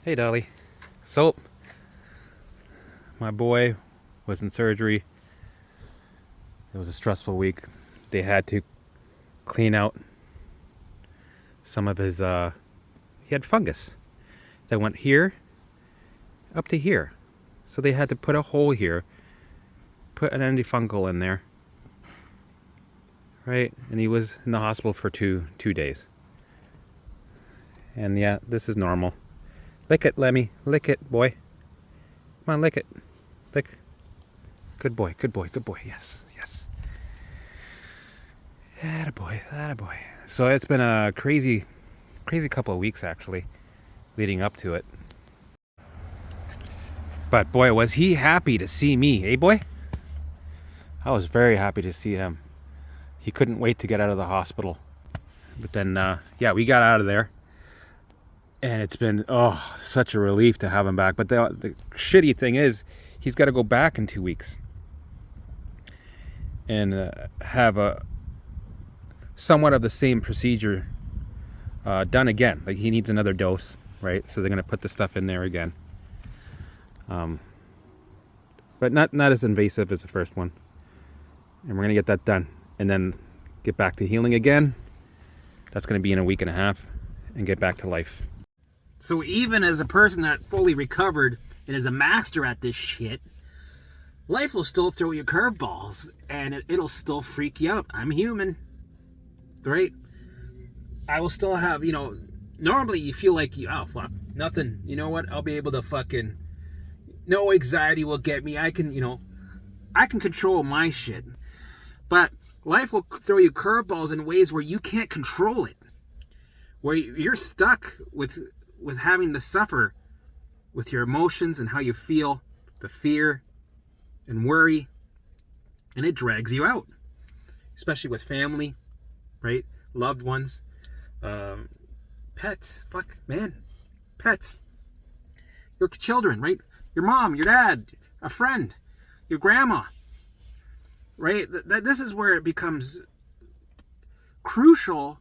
Hey, Dolly. So, my boy was in surgery. It was a stressful week. They had to clean out some of his, he had fungus that went here up to here. So they had to put a hole here, put an antifungal in there, right? And he was in the hospital for two days. And yeah, this is normal. Lick it, Lemmy. Lick it, boy. Come on, lick it. Lick. Good boy, good boy, good boy. Yes, yes. Attaboy, attaboy. So it's been a crazy couple of weeks actually, leading up to it. But boy, was he happy to see me, eh, boy? I was very happy to see him. He couldn't wait to get out of the hospital. But then, yeah, we got out of there. And it's been, such a relief to have him back. But the shitty thing is, he's got to go back in 2 weeks. And have a somewhat of the same procedure done again. Like, he needs another dose, right? So they're going to put the stuff in there again. But not as invasive as the first one. And we're going to get that done. And then get back to healing again. That's going to be in a week and a half. And get back to life. So even as a person that fully recovered and is a master at this shit, life will still throw you curveballs. And it'll still freak you out. I'm human. Right? I will still have, normally you feel like, oh, fuck, nothing. You know what? I'll be able to fucking, no anxiety will get me. I can control my shit. But life will throw you curveballs in ways where you can't control it. Where you're stuck with having to suffer with your emotions and how you feel, the fear and worry. And it drags you out. Especially with family, right? Loved ones. Pets. Fuck, man. Pets. Your children, right? Your mom, your dad, a friend, your grandma. Right? This is where it becomes crucial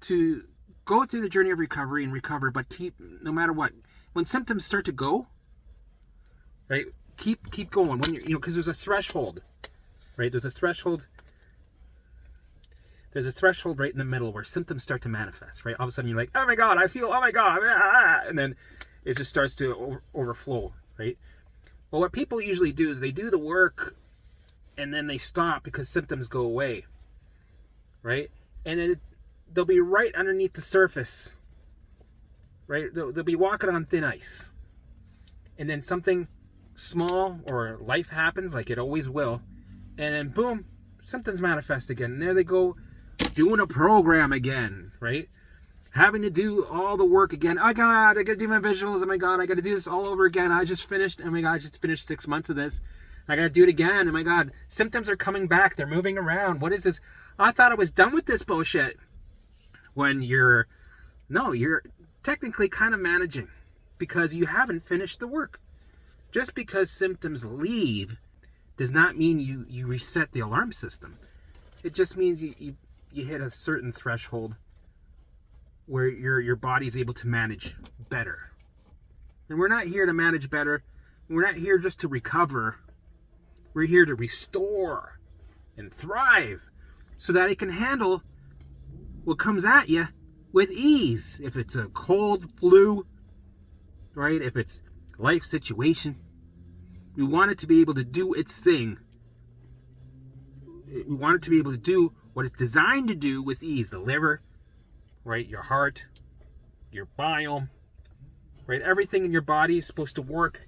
to go through the journey of recovery and recover, but keep, no matter what, when symptoms start to go, right? Keep going. When you're, because there's a threshold, right? There's a threshold right in the middle where symptoms start to manifest, right? All of a sudden you're like, oh my God, and then it just starts to overflow, right? Well, what people usually do is they do the work and then they stop because symptoms go away, right? And they'll be right underneath the surface, right? They'll be walking on thin ice. And then something small or life happens, like it always will, and then boom, symptoms manifest again. And there they go, doing a program again, right? Having to do all the work again. Oh my God, I gotta do my visuals. Oh my God, I gotta do this all over again. I just finished. Oh my God, I just finished 6 months of this. I gotta do it again. Oh my God, symptoms are coming back. They're moving around. What is this? I thought I was done with this bullshit. When you're technically kind of managing because you haven't finished the work. Just because symptoms leave does not mean you reset the alarm system. It just means you hit a certain threshold where your body's able to manage better. And we're not here to manage better. We're not here just to recover. We're here to restore and thrive so that it can handle what comes at you with ease. If it's a cold, flu, right? If it's life situation, we want it to be able to do its thing. We want it to be able to do what it's designed to do with ease. The liver, right? Your heart, your biome, right? Everything in your body is supposed to work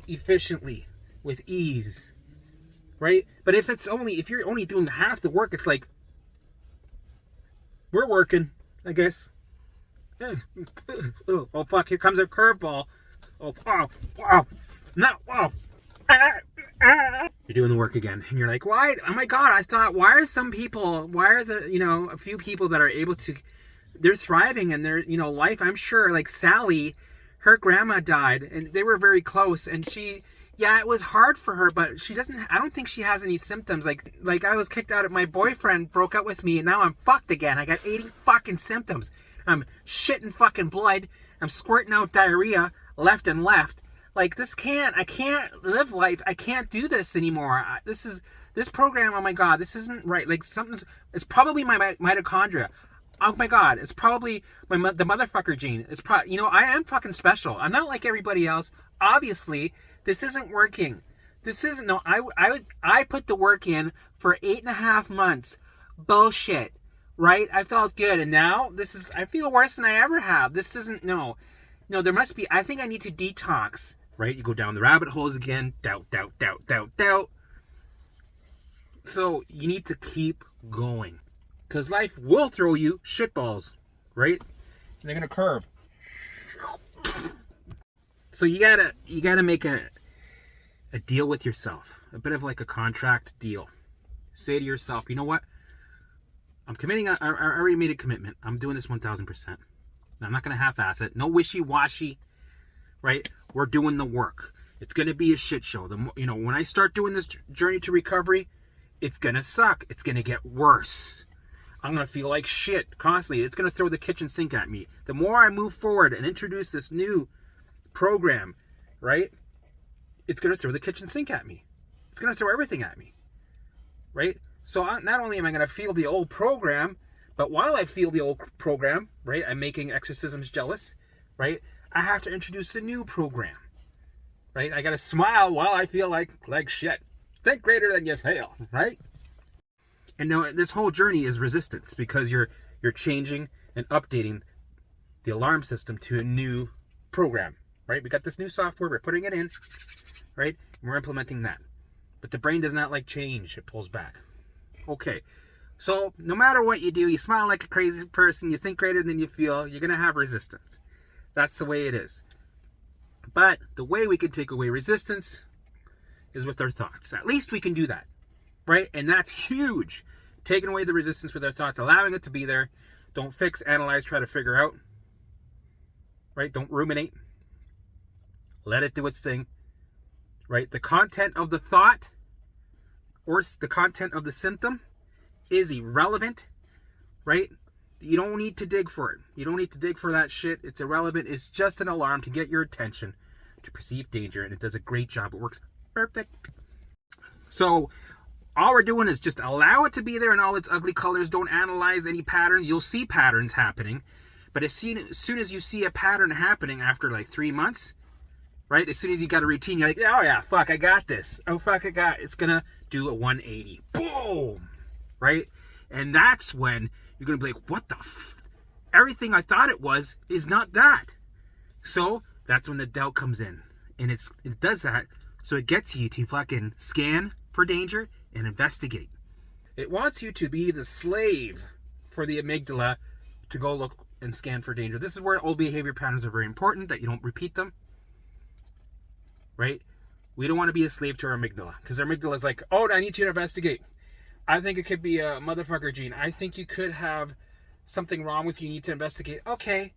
efficiently with ease, right? But if you're only doing half the work, it's like, we're working, I guess. Oh fuck, here comes a curveball. Oh, no, You're doing the work again. And you're like, why? Oh my God, I thought, why are a few people that are able to, they're thriving and they're, life, I'm sure, like Sally, her grandma died and they were very close and it was hard for her, but I don't think she has any symptoms. Like I was kicked out my boyfriend broke up with me and now I'm fucked again. I got 80 fucking symptoms. I'm shitting fucking blood. I'm squirting out diarrhea left and left. Like, I can't live life. I can't do this anymore. This program, oh my God, this isn't right. Like, it's probably my mitochondria. Oh my God, it's probably the motherfucker gene. It's probably, I am fucking special. I'm not like everybody else. Obviously, this isn't working. I put the work in for 8.5 months. Bullshit. Right? I felt good. And now I feel worse than I ever have. This isn't, no, there must be, I think I need to detox. Right? You go down the rabbit holes again. Doubt. So you need to keep going. Because life will throw you shitballs. Right? And they're going to curve. So you gotta make a deal with yourself. A bit of like a contract deal. Say to yourself, you know what? I'm committing, I already made a commitment. I'm doing this 1,000%. I'm not going to half-ass it. No wishy-washy, right? We're doing the work. It's going to be a shit show. When I start doing this journey to recovery, it's going to suck. It's going to get worse. I'm going to feel like shit constantly. It's going to throw the kitchen sink at me. The more I move forward and introduce this new program, right? It's going to throw the kitchen sink at me. It's going to throw everything at me, right? So not only am I going to feel the old program, but while I feel the old program, right, I'm making exorcisms jealous, right? I have to introduce the new program, right? I got to smile while I feel like shit. Think greater than you fail, right? And now this whole journey is resistance because you're changing and updating the alarm system to a new program, right? We got this new software, we're putting it in, right? And we're implementing that. But the brain does not like change. It pulls back. Okay, so no matter what you do, you smile like a crazy person, you think greater than you feel, you're going to have resistance. That's the way it is. But the way we can take away resistance is with our thoughts. At least we can do that, right? And that's huge. Taking away the resistance with our thoughts, allowing it to be there. Don't fix, analyze, try to figure out, right? Don't ruminate. Let it do its thing, right? The content of the thought or the content of the symptom is irrelevant, right? You don't need to dig for it. You don't need to dig for that shit. It's irrelevant. It's just an alarm to get your attention, to perceive danger, and it does a great job. It works perfect. So all we're doing is just allow it to be there in all its ugly colors. Don't analyze any patterns. You'll see patterns happening, but as soon as you see a pattern happening after like 3 months, right? As soon as you got a routine, you're like, oh yeah, fuck, I got this. Oh fuck, it's gonna do a 180. Boom! Right? And that's when you're gonna be like, what the everything I thought it was is not that. So that's when the doubt comes in. And it does that so it gets you to fucking scan for danger and investigate. It wants you to be the slave for the amygdala to go look and scan for danger. This is where old behavior patterns are very important, that you don't repeat them. Right? We don't want to be a slave to our amygdala, because our amygdala is like, oh, I need you to investigate. I think it could be a motherfucker gene. I think you could have something wrong with you. You need to investigate. Okay.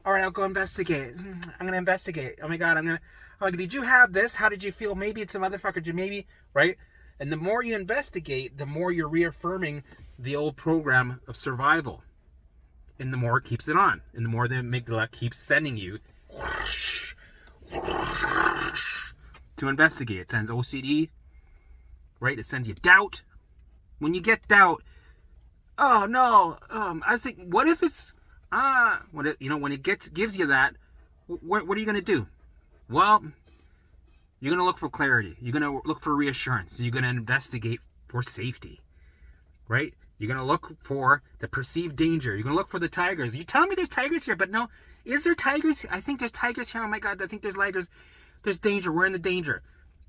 All right, I'll go investigate. I'm going to investigate. Oh my God, did you have this? How did you feel? Maybe it's a motherfucker gene. Maybe, right? And the more you investigate, the more you're reaffirming the old program of survival. And the more it keeps it on. And the more the amygdala keeps sending you to investigate. It sends OCD, right? It sends you doubt. When you get doubt, oh no, I think, what if it's, when it gives you that, what are you going to do? Well, you're going to look for clarity. You're going to look for reassurance. You're going to investigate for safety, right? You're going to look for the perceived danger. You're going to look for the tigers. You tell me there's tigers here, but no, is there tigers? I think there's tigers here. Oh my God, I think there's tigers. There's danger. We're in the danger,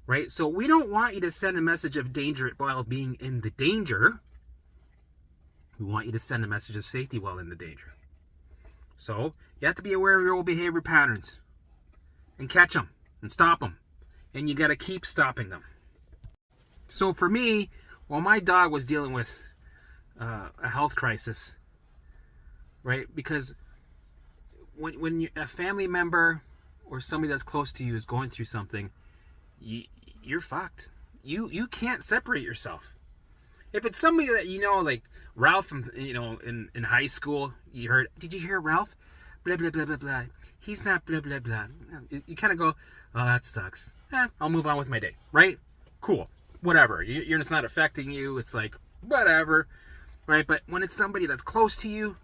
right? So we don't want you to send a message of danger while being in the danger. We want you to send a message of safety while in the danger. So you have to be aware of your old behavior patterns and catch them and stop them. And you got to keep stopping them. So for me, while my dog was dealing with a health crisis, right? Because when a family member or somebody that's close to you is going through something, you're fucked. You can't separate yourself. If it's somebody that like Ralph from in high school, did you hear Ralph? blah, blah, blah, blah, blah. He's not blah, blah, blah. You kind of go, oh, that sucks. I'll move on with my day, right? Cool. Whatever. You're just not affecting you. It's like, whatever, right? But when it's somebody that's close to you,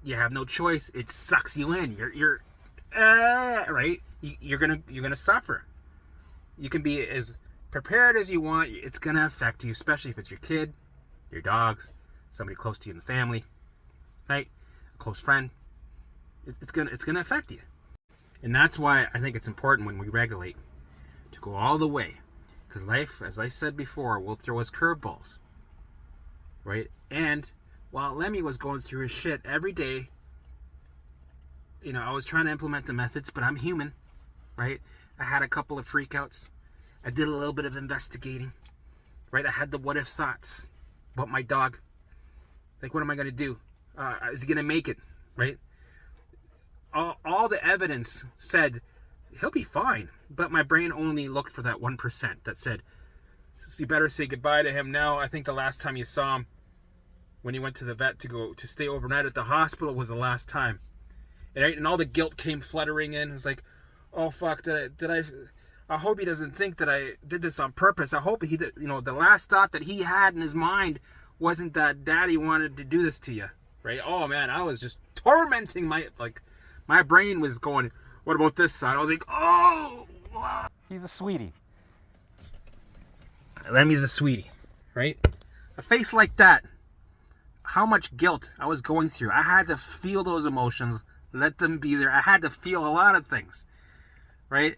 you have no choice. It sucks you in. You're right? You're gonna suffer. You can be as prepared as you want. It's gonna affect you, especially if it's your kid, your dogs, somebody close to you in the family, right? A close friend. It's gonna affect you, and that's why I think it's important when we regulate to go all the way, because life, as I said before, will throw us curveballs, right? And while Lemmy was going through his shit every day, I was trying to implement the methods, but I'm human, right? I had a couple of freakouts. I did a little bit of investigating, right? I had the what if thoughts about my dog. Like, what am I going to do? Is he going to make it, right? All the evidence said he'll be fine, but my brain only looked for that 1% that said, so you better say goodbye to him now. I think the last time you saw him, when he went to the vet to stay overnight at the hospital, was the last time. And all the guilt came fluttering in. It's like, oh fuck, I hope he doesn't think that I did this on purpose. I hope he did, the last thought that he had in his mind wasn't that daddy wanted to do this to you, right? Oh man, I was just tormenting my brain was going, what about this son? I was like, oh, He's a sweetie. Lemmy's a sweetie, right? A face like that, how much guilt I was going through. I had to feel those emotions, let them be there. I had to feel a lot of things, right?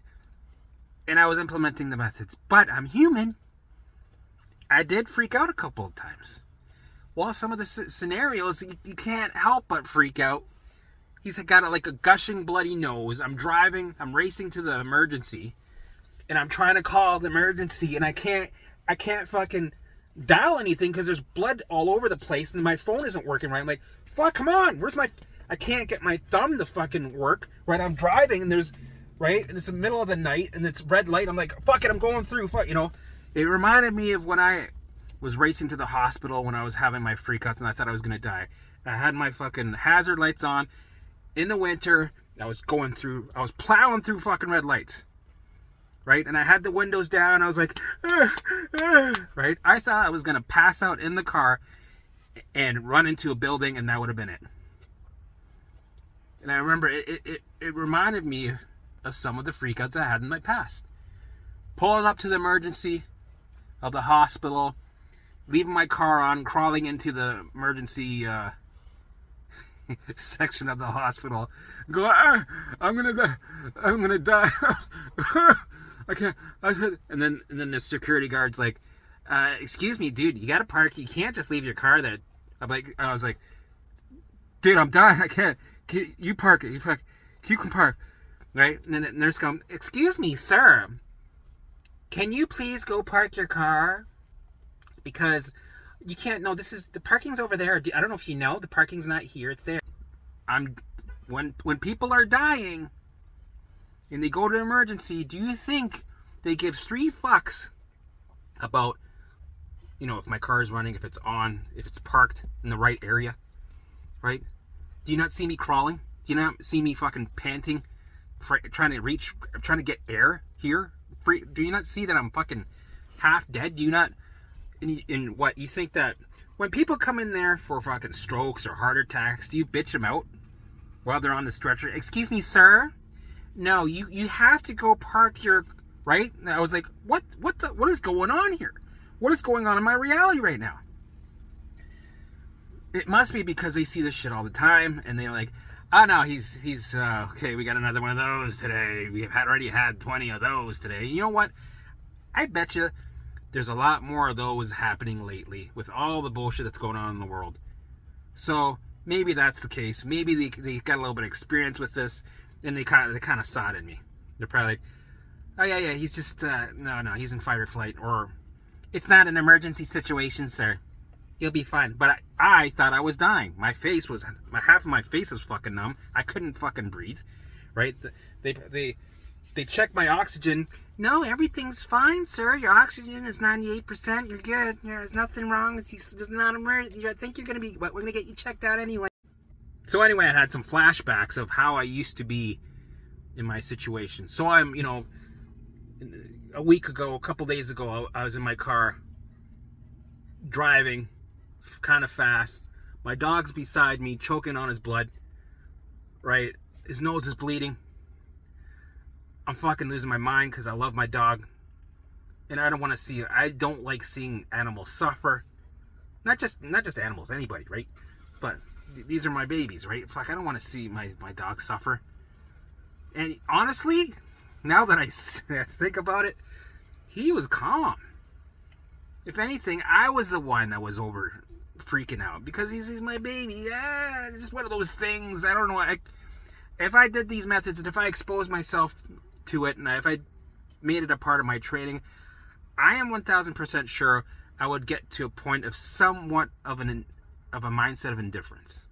And I was implementing the methods, but I'm human. I did freak out a couple of times. Well, some of the scenarios, you can't help but freak out. He's got like a gushing bloody nose. I'm driving, I'm racing to the emergency, and I'm trying to call the emergency, and I can't fucking dial anything because there's blood all over the place, and my phone isn't working right. I'm like, fuck, come on, I can't get my thumb to fucking work, right? I'm driving, and there's, right, and it's the middle of the night, and it's red light. I'm like, fuck it, I'm going through, fuck, It reminded me of when I was racing to the hospital when I was having my freakouts, and I thought I was gonna die. I had my fucking hazard lights on in the winter. I was plowing through fucking red lights, right? And I had the windows down. I was like, right? I thought I was gonna pass out in the car and run into a building, and that would have been it. And I remember it reminded me of some of the freakouts I had in my past. Pulling up to the emergency of the hospital, leaving my car on, crawling into the emergency section of the hospital, go, I'm gonna die. I can't. And then the security guard's like, excuse me, dude, you gotta park. You can't just leave your car there. I was like, dude, I'm dying. I can't. You park it. You can park, right? And then the nurse comes, excuse me, sir, can you please go park your car? Because you can't. No, the parking's over there. I don't know if you know, the parking's not here. It's there. When people are dying and they go to emergency, do you think they give 3 fucks about, if my car is running, if it's on, if it's parked in the right area, right? Do you not see me crawling? Do you not see me fucking panting, trying to get air here? Do you not see that I'm fucking half dead? Do you not? In what you think that when people come in there for fucking strokes or heart attacks, do you bitch them out while they're on the stretcher? Excuse me, sir. No, you have to go park your right. And I was like, what is going on here? What is going on in my reality right now? It must be because they see this shit all the time, and they're like, oh no, he's okay. We got another one of those today. We have already had 20 of those today. You know what? I bet you there's a lot more of those happening lately with all the bullshit that's going on in the world. So maybe that's the case. Maybe they got a little bit of experience with this, and they kind of saw it in me. They're probably like, oh yeah, he's just no, he's in fight or flight, or it's not an emergency situation, sir. You'll be fine. But I thought I was dying. Half of my face was fucking numb. I couldn't fucking breathe, right? They checked my oxygen. No, everything's fine, sir. Your oxygen is 98%. You're good. There's nothing wrong with you. There's not emergency. I think you're gonna be. We're gonna get you checked out anyway. So anyway, I had some flashbacks of how I used to be in my situation. So I'm, a week ago, a couple days ago, I was in my car driving kind of fast. My dog's beside me, choking on his blood, right? His nose is bleeding. I'm fucking losing my mind because I love my dog. And I don't want to see it. I don't like seeing animals suffer. Not just animals, anybody, right? But these are my babies, right? Fuck, I don't want to see my dog suffer. And honestly, now that I think about it, he was calm. If anything, I was the one that was over freaking out because he's my baby. Yeah, it's just one of those things. I don't know. If I did these methods and if I exposed myself to it and if I made it a part of my training, I am 1,000% sure I would get to a point of somewhat of a mindset of indifference.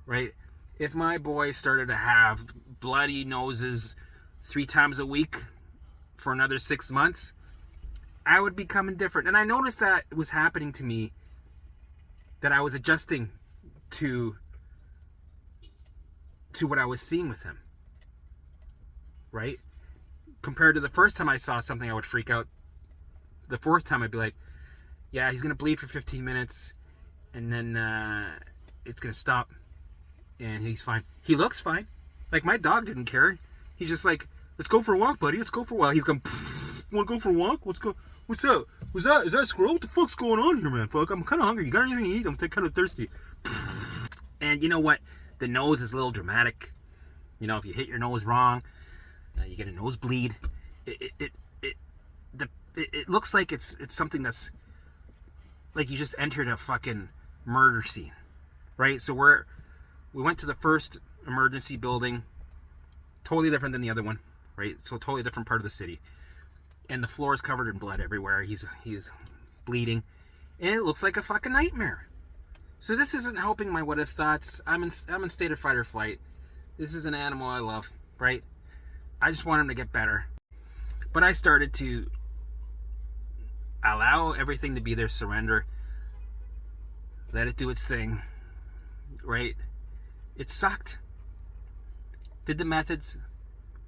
Right? If my boy started to have bloody noses 3 times a week for another 6 months, I would become indifferent. And I noticed that it was happening to me, that I was adjusting to what I was seeing with him. Right? Compared to the first time I saw something, I would freak out. The fourth time, I'd be like, yeah, he's going to bleed for 15 minutes, and then it's going to stop, and he's fine. He looks fine. Like, my dog didn't care. He's just like, let's go for a walk, buddy. Let's go for a walk. He's going, want to go for a walk? What's up? Is that a squirrel? What the fuck's going on here, man? Fuck, I'm kind of hungry. You got anything to eat? I'm kind of thirsty. And you know what? The nose is a little dramatic. If you hit your nose wrong, you get a nosebleed. It looks like it's something that's like you just entered a fucking murder scene, right? So we went to the first emergency building, totally different than the other one, right? So totally different part of the city, and the floor is covered in blood everywhere. He's bleeding, and it looks like a fucking nightmare. So this isn't helping my what if thoughts. I'm in state of fight or flight. This is an animal I love, right? I just want him to get better, but I started to allow everything to be there, surrender, let it do its thing, right? It sucked. Did the methods,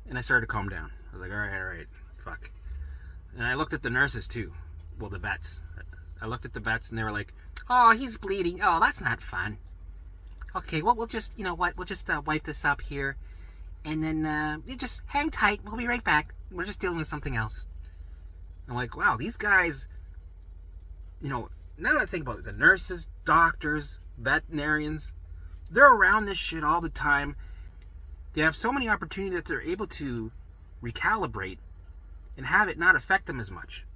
and I started to calm down. I was like, all right, fuck. And I looked at the nurses too. Well, the vets. I looked at the vets and they were like, oh, he's bleeding. Oh, that's not fun. Okay, well, we'll just, we'll just wipe this up here. And then you just hang tight. We'll be right back. We're just dealing with something else. I'm like, wow, these guys, now that I think about it, the nurses, doctors, veterinarians, they're around this shit all the time. They have so many opportunities that they're able to recalibrate and have it not affect them as much.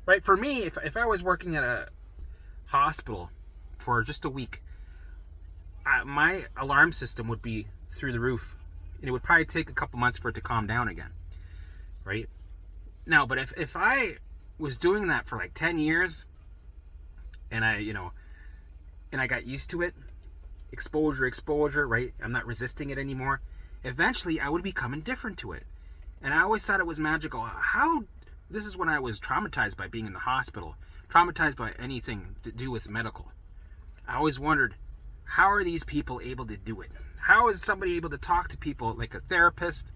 Right? For me, if I was working at a hospital for just a week, my alarm system would be through the roof. And it would probably take a couple months for it to calm down again. Right? Now, but if I was doing that for like 10 years and I got used to it, exposure, right? I'm not resisting it anymore. Eventually, I would become indifferent to it. And I always thought it was magical. This is when I was traumatized by being in the hospital, traumatized by anything to do with medical. I always wondered, how are these people able to do it? How is somebody able to talk to people like a therapist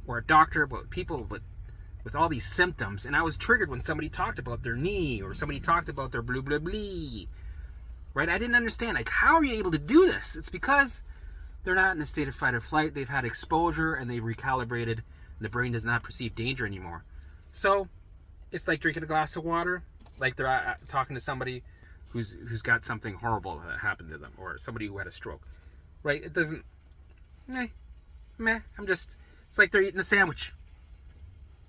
or a doctor about people with all these symptoms? And I was triggered when somebody talked about their knee or somebody talked about their blah, blah, blah. Right? I didn't understand. Like, how are you able to do this? It's because they're not in a state of fight or flight. They've had exposure and they've recalibrated. The brain does not perceive danger anymore. So it's like drinking a glass of water. Like they're talking to somebody who's got something horrible that happened to them, or somebody who had a stroke. Right? It doesn't... It's like they're eating a sandwich.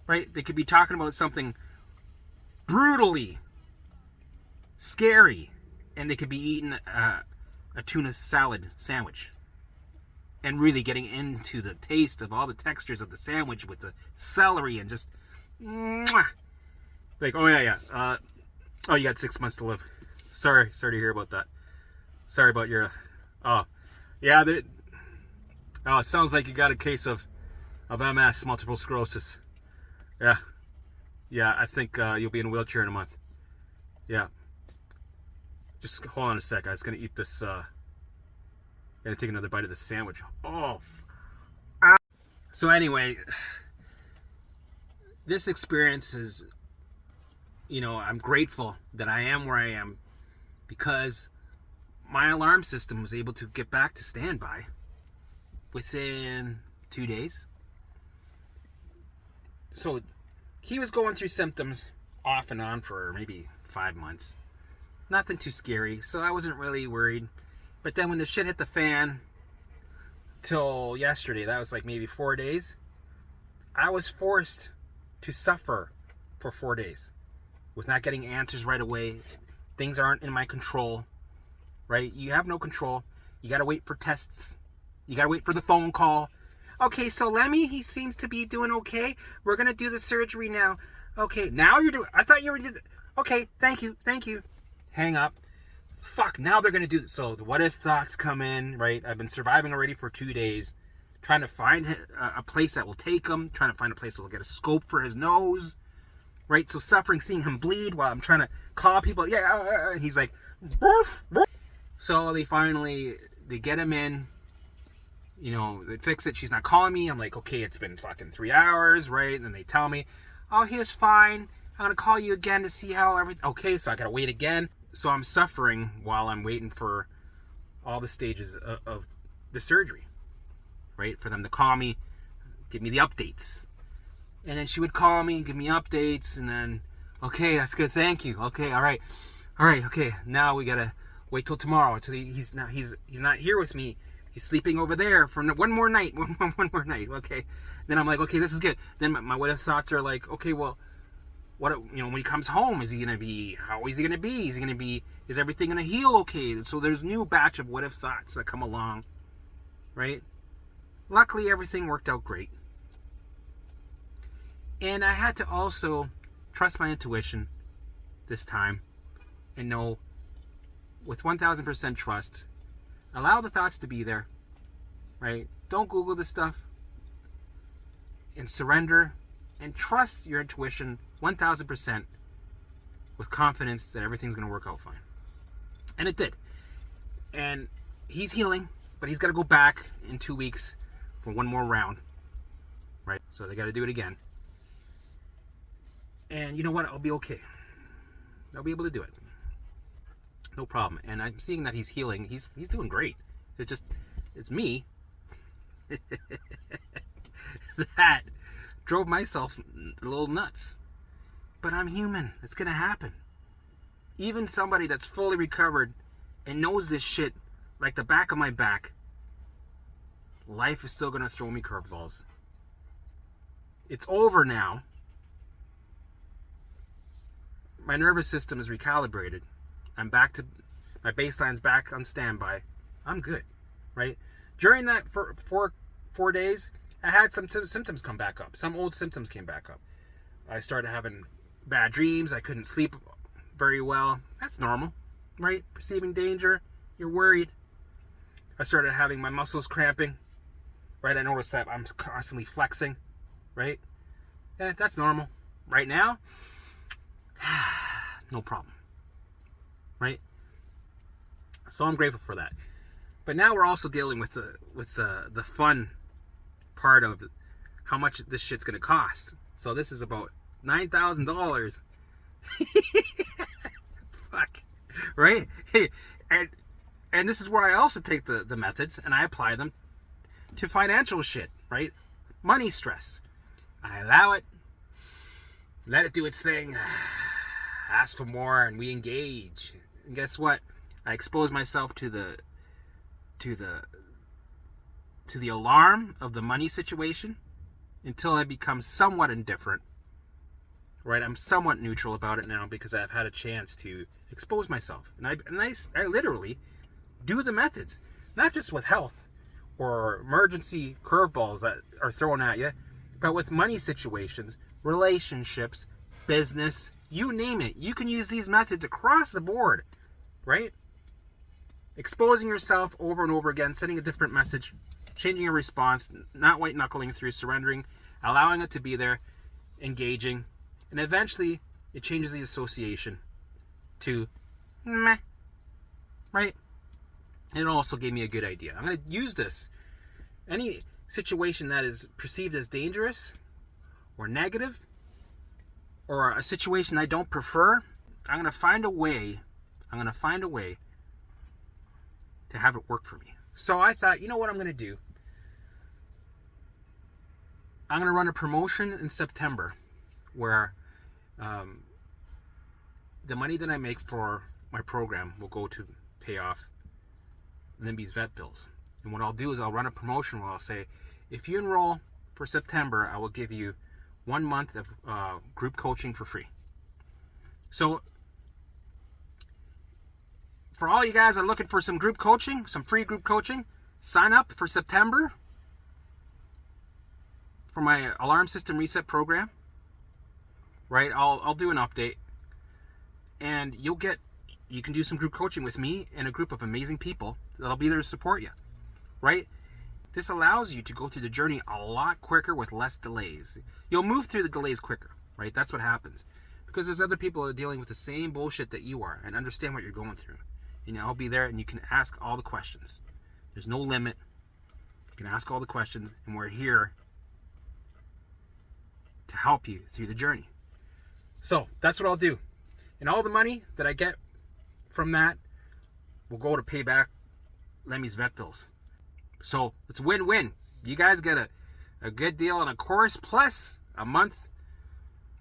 Right? They could be talking about something brutally scary, and they could be eating a tuna salad sandwich and really getting into the taste of all the textures of the sandwich with the celery and just like, oh yeah, you got 6 months to live. Sorry to hear about that. Sorry about your it sounds like you got a case of MS, multiple sclerosis. Yeah, I think you'll be in a wheelchair in a month. Yeah. Just hold on a sec. I was gonna eat this Gotta take another bite of the sandwich. Oh. So anyway, this experience is, I'm grateful that I am where I am because my alarm system was able to get back to standby within 2 days. So he was going through symptoms off and on for maybe 5 months. Nothing too scary, so I wasn't really worried. But then when the shit hit the fan till yesterday, that was like maybe 4 days, I was forced to suffer for 4 days with not getting answers right away. Things aren't in my control, right? You have no control. You got to wait for tests. You got to wait for the phone call. Okay, so Lemmy, he seems to be doing okay. We're going to do the surgery now. Okay, now you're doing... I thought you were... Okay, thank you. Hang up. Fuck, now they're going to do... So the what if thoughts come in, right? I've been surviving already for 2 days. Trying to find a place that will take him. Trying to find a place that will get a scope for his nose. Right? So suffering, seeing him bleed while I'm trying to call people. Yeah, and he's like... Burf, burf. So they get him in. They fix it. She's not calling me. I'm like, okay, it's been fucking 3 hours, right? And then they tell me, oh, he was fine. I'm going to call you again to see how everything... Okay, so I got to wait again. So I'm suffering while I'm waiting for all the stages of the surgery, right? For them to call me, give me the updates. And then she would call me, give me updates, and then, okay, that's good, thank you. Okay, all right, okay. Now we got to wait till tomorrow. Until he's not here with me. He's sleeping over there for one more night. One more night. Okay. Then I'm like, okay, this is good. Then my what if thoughts are like, okay, well, what when he comes home, is he gonna be? How is he gonna be? Is everything gonna heal okay? So there's new batch of what if thoughts that come along, right? Luckily, everything worked out great, and I had to also trust my intuition this time, and know with 1,000% trust. Allow the thoughts to be there, right? Don't Google this stuff. And surrender and trust your intuition 1,000% with confidence that everything's going to work out fine. And it did. And he's healing, but he's got to go back in 2 weeks for one more round, right? So they got to do it again. And you know what? I'll be okay. I'll be able to do it. No problem. And I'm seeing that he's healing. He's doing great. It's me that drove myself a little nuts. But I'm human. It's going to happen. Even somebody that's fully recovered and knows this shit like the back of my back, life is still going to throw me curveballs. It's over now. My nervous system is recalibrated. I'm back to, my baseline's back on standby. I'm good, right? During that for four days, I had some symptoms come back up. Some old symptoms came back up. I started having bad dreams. I couldn't sleep very well. That's normal, right? Perceiving danger, you're worried. I started having my muscles cramping, right? I noticed that I'm constantly flexing, right? Yeah, that's normal. Right now, no problem. Right? So I'm grateful for that. But now we're also dealing with the fun part of how much this shit's gonna cost. So this is about $9,000. Fuck. Right? And this is where I also take the methods and I apply them to financial shit, right? Money stress. I allow it, let it do its thing, ask for more, and we engage. And guess what? I expose myself to the alarm of the money situation until I become somewhat indifferent. Right? I'm somewhat neutral about it now because I've had a chance to expose myself. And I literally do the methods, not just with health or emergency curveballs that are thrown at you, but with money situations, relationships, business, you name it. You can use these methods across the board, right? Exposing yourself over and over again, sending a different message, changing your response, not white knuckling through, surrendering, allowing it to be there, engaging, and eventually it changes the association to meh, right? And it also gave me a good idea. I'm going to use this. Any situation that is perceived as dangerous or negative, or a situation I don't prefer, I'm going to find a way to have it work for me. So I thought, you know what I'm going to do? I'm going to run a promotion in September where the money that I make for my program will go to pay off Limby's vet bills. And what I'll do is I'll run a promotion where I'll say, if you enroll for September, I will give you 1 month of group coaching for free. So for all you guys that are looking for some group coaching, some free group coaching, sign up for September for my alarm system reset program. Right? I'll do an update, and you can do some group coaching with me and a group of amazing people that'll be there to support you. Right? This allows you to go through the journey a lot quicker with less delays. You'll move through the delays quicker, right? That's what happens. Because there's other people that are dealing with the same bullshit that you are and understand what you're going through. And I'll be there and you can ask all the questions. There's no limit. You can ask all the questions, and we're here to help you through the journey. So that's what I'll do. And all the money that I get from that will go to pay back Lemmy's vet bills. So it's win-win. You guys get a good deal on a course plus a month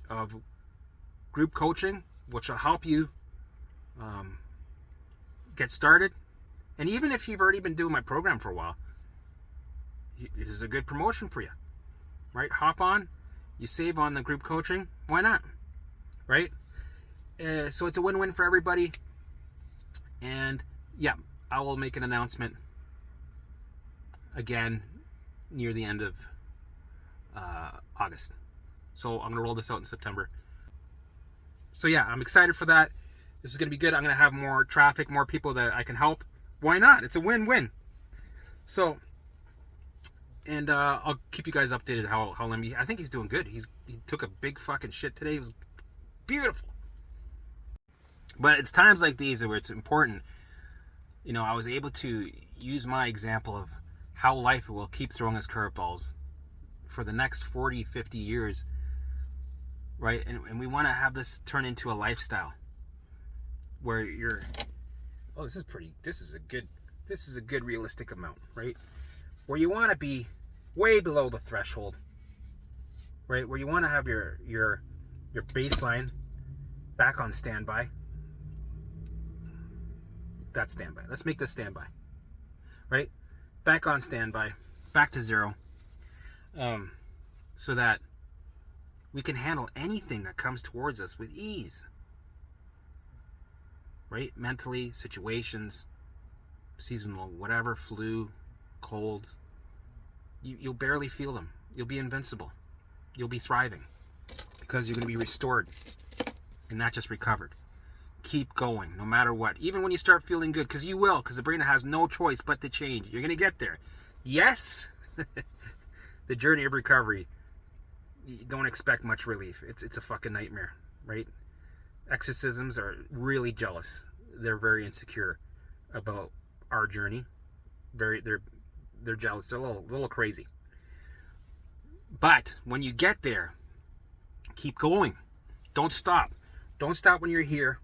of group coaching, which will help you get started. And even if you've already been doing my program for a while, this is a good promotion for you, right? Hop on, you save on the group coaching. Why not, right? So it's a win-win for everybody. And yeah, I will make an announcement again near the end of August. So I'm going to roll this out in September. So yeah, I'm excited for that. This is going to be good. I'm going to have more traffic, more people that I can help. Why not? It's a win-win. So, and I'll keep you guys updated how Lemmy, I think he's doing good. He took a big fucking shit today. It was beautiful. But it's times like these where it's important. You know, I was able to use my example of how life will keep throwing us curveballs for the next 40, 50 years, right? And we want to have this turn into a lifestyle where you're, oh, this is a good realistic amount, right? Where you want to be way below the threshold, right? Where you want to have your baseline back on standby. That's standby. Let's make this standby, right? Back on standby, back to zero, so that we can handle anything that comes towards us with ease, right? Mentally, situations, seasonal, whatever, flu, colds, you'll barely feel them. You'll be invincible. You'll be thriving because you're going to be restored and not just recovered. Keep going, no matter what. Even when you start feeling good, because you will, because the brain has no choice but to change. You're going to get there. Yes, the journey of recovery, you don't expect much relief. It's a fucking nightmare, right? Exorcisms are really jealous. They're very insecure about our journey. They're jealous. They're a little crazy. But when you get there, keep going. Don't stop. Don't stop when you're here.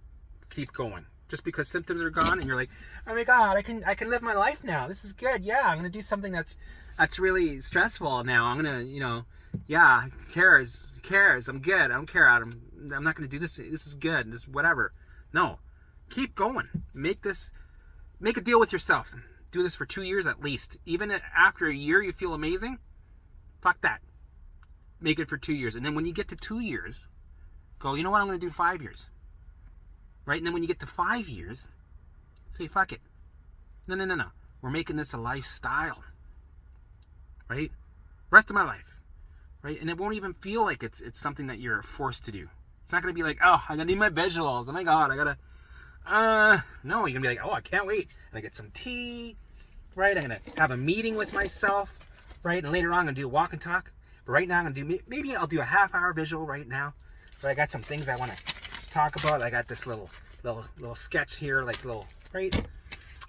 Keep going. Just because symptoms are gone and you're like, oh my God, I can live my life now. This is good. Yeah, I'm gonna do something that's really stressful now. I'm gonna, yeah, who cares? I'm good. I don't care. I'm not gonna do this. This is good. This whatever. No, keep going. Make a deal with yourself. Do this for 2 years at least. Even after a year, you feel amazing. Fuck that. Make it for 2 years, and then when you get to 2 years, go. You know what? I'm gonna do 5 years. Right? And then when you get to 5 years, say, fuck it. No. We're making this a lifestyle. Right? Rest of my life. Right? And it won't even feel like it's something that you're forced to do. It's not going to be like, oh, I'm going to need my vegetables. Oh my God, I got to... No, you're going to be like, oh, I can't wait. I'm going to get some tea. Right? I'm going to have a meeting with myself. Right? And later on, I'm going to do a walk and talk. But right now, I'm going to do... Maybe I'll do a half-hour visual right now. But I got some things I want to talk about. I got this little sketch here, like little, right?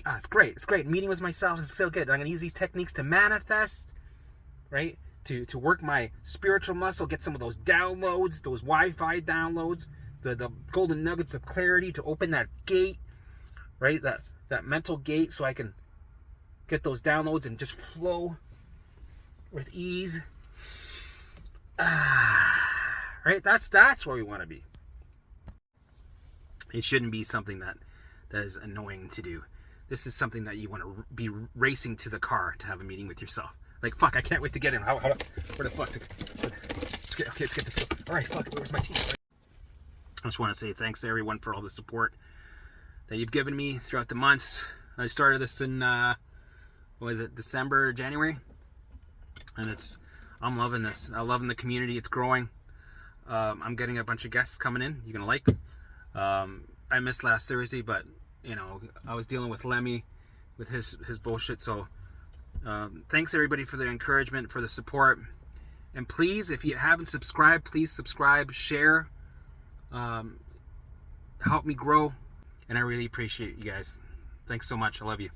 it's great. It's great. Meeting with myself is so good. I'm going to use these techniques to manifest, right? To work my spiritual muscle, get some of those downloads, those Wi-Fi downloads, the golden nuggets of clarity to open that gate, right? That mental gate, so I can get those downloads and just flow with ease. Right? That's where we want to be. It shouldn't be something that is annoying to do. This is something that you want to be racing to the car to have a meeting with yourself. Like, fuck, I can't wait to get in. Where the fuck? Let's get this going. All right, fuck, where's my team? I just want to say thanks to everyone for all the support that you've given me throughout the months. I started this in, December, January? And I'm loving this. I'm loving the community. It's growing. I'm getting a bunch of guests coming in. You're going to like. I missed last Thursday, but, I was dealing with Lemmy with his bullshit, so... thanks everybody for the encouragement, for the support, and please, if you haven't subscribed, please subscribe, share, help me grow, and I really appreciate you guys. Thanks so much. I love you.